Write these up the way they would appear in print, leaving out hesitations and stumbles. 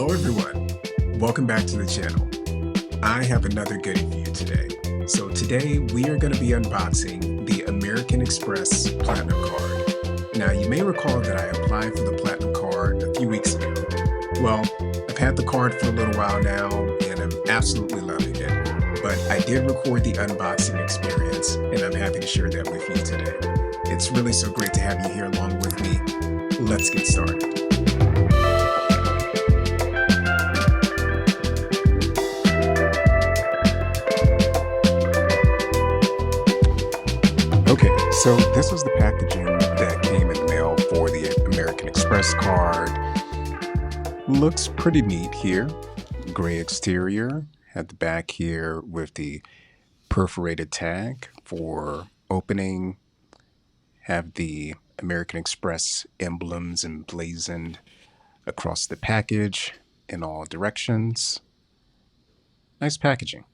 Hello everyone, welcome back to the channel. I have another goodie for you today. So today we are going to be unboxing the American Express Platinum Card. Now you may recall that I applied for the Platinum Card a few weeks ago. Well, I've had the card for a little while now and I'm absolutely loving it. But I did record the unboxing experience and I'm happy to share that with you today. It's really so great to have you here along with me. Let's get started. Okay, so this was the packaging that came in the mail for the American Express card. Looks pretty neat here. Gray exterior, had the back here with the perforated tag for opening, have the American Express emblems emblazoned across the package in all directions. Nice packaging.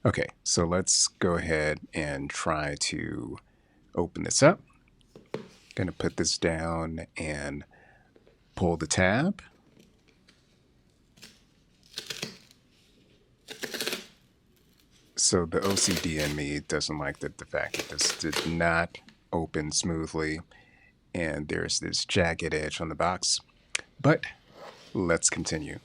Okay, so let's go ahead and try to open this up. Gonna put this down and pull the tab. So the OCD in me doesn't like the fact that this did not open smoothly and there's this jagged edge on the box, but let's continue.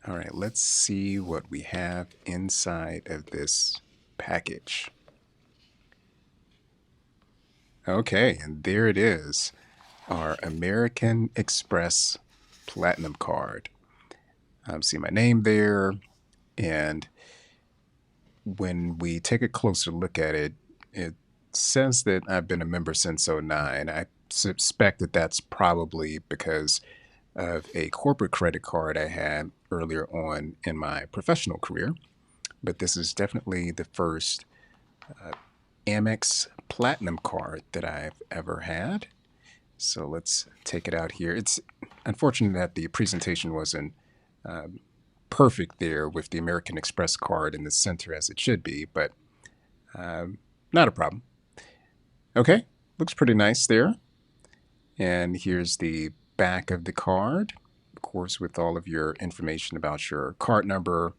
All right, let's see what we have inside of this package. Okay, and there it is, our American Express Platinum Card. See my name there, and when we take a closer look at it, it says that I've been a member since '09. I suspect that that's probably because of a corporate credit card I had earlier on in my professional career, but this is definitely the first AMEX Platinum card that I've ever had. So let's take it out here. It's unfortunate that the presentation wasn't perfect there with the American Express card in the center as it should be, but not a problem. Okay, looks pretty nice there. And here's the back of the card, of course, with all of your information about your card number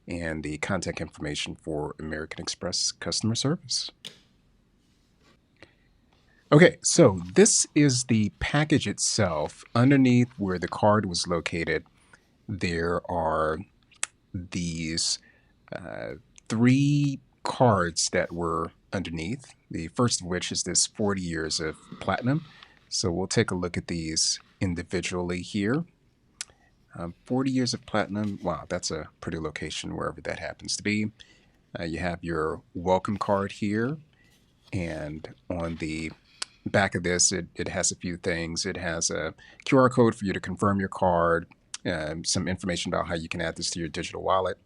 and the contact information for American Express customer service. Okay, so this is the package itself. Underneath where the card was located, there are these 3 cards that were underneath. The first of which is this 40 years of platinum. So we'll take a look at these individually here. 40 years of platinum. Wow, that's a pretty location wherever that happens to be. You have your welcome card here, and on the back of this, it has a few things. It has a QR code for you to confirm your card, some information about how you can add this to your digital wallet,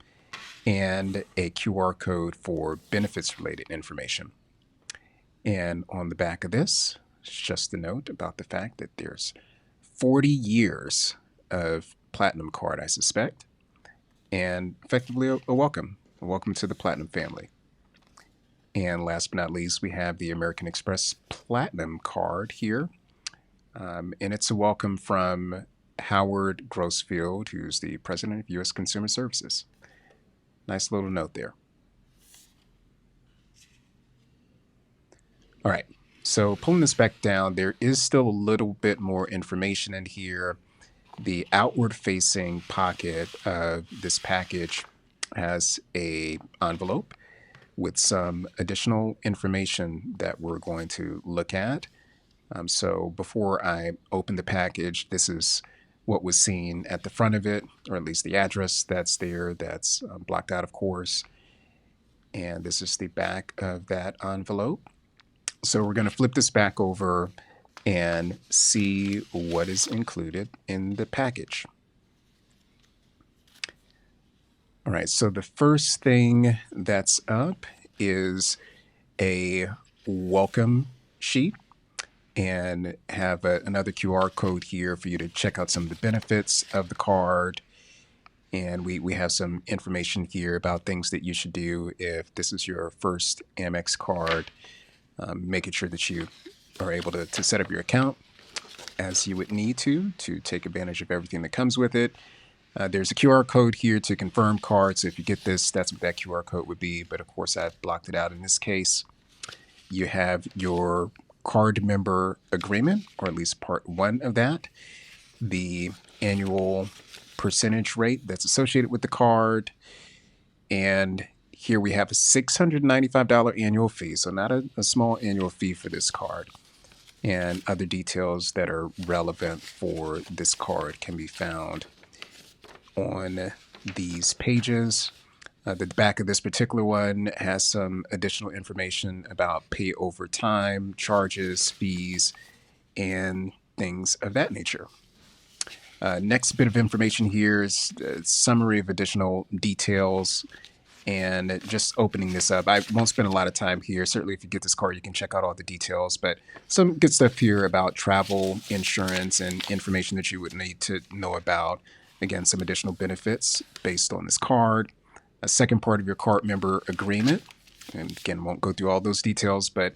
and a QR code for benefits related information. And on the back of this, it's just a note about the fact that there's 40 years of platinum card, I suspect, and effectively a welcome to the platinum family. And last but not least, we have the American Express Platinum card here. And it's a welcome from Howard Grossfield, who's the president of U.S. Consumer Services. Nice little note there. All right, so pulling this back down, there is still a little bit more information in here. The outward-facing pocket of this package has an envelope with some additional information that we're going to look at. So before I open the package, this is what was seen at the front of it, or at least the address that's there, that's blocked out, of course. And this is the back of that envelope. So we're going to flip this back over and see what is included in the package. All right, so the first thing that's up is a welcome sheet, and have another QR code here for you to check out some of the benefits of the card. And we have some information here about things that you should do if this is your first Amex card, making sure that you are able to set up your account. as you would need to take advantage of everything that comes with it. There's a QR code here to confirm cards. So if you get this, that's what that QR code would be. But of course, I've blocked it out in this case. You have your card member agreement, or at least part one of that, the annual percentage rate that's associated with the card. And here we have a $695 annual fee. So not a small annual fee for this card. And other details that are relevant for this card can be found on these pages. The back of this particular one has some additional information about pay over time, charges, fees, and things of that nature. Next bit of information here is a summary of additional details. And just opening this up, I won't spend a lot of time here. Certainly, if you get this card, you can check out all the details. But some good stuff here about travel insurance and information that you would need to know about. Again, some additional benefits based on this card. A second part of your card member agreement. And again, won't go through all those details, but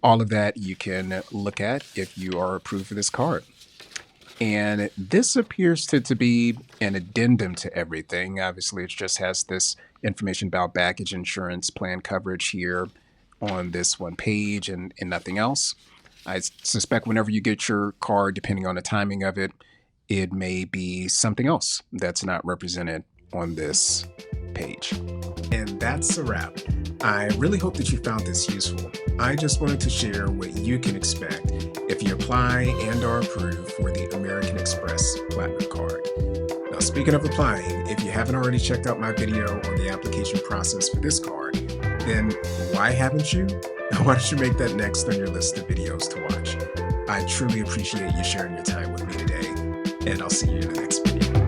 all of that you can look at if you are approved for this card. And this appears to be an addendum to everything. Obviously, it just has this information about baggage insurance plan coverage here on this one page and nothing else. I suspect whenever you get your card, depending on the timing of it, it may be something else that's not represented on this page. And that's a wrap. I really hope that you found this useful. I just wanted to share what you can expect if you apply and are approved for the American Express Platinum Card. Now, speaking of applying, if you haven't already checked out my video on the application process for this card, then why haven't you? Why don't you make that next on your list of videos to watch? I truly appreciate you sharing your time with me today, and I'll see you in the next video.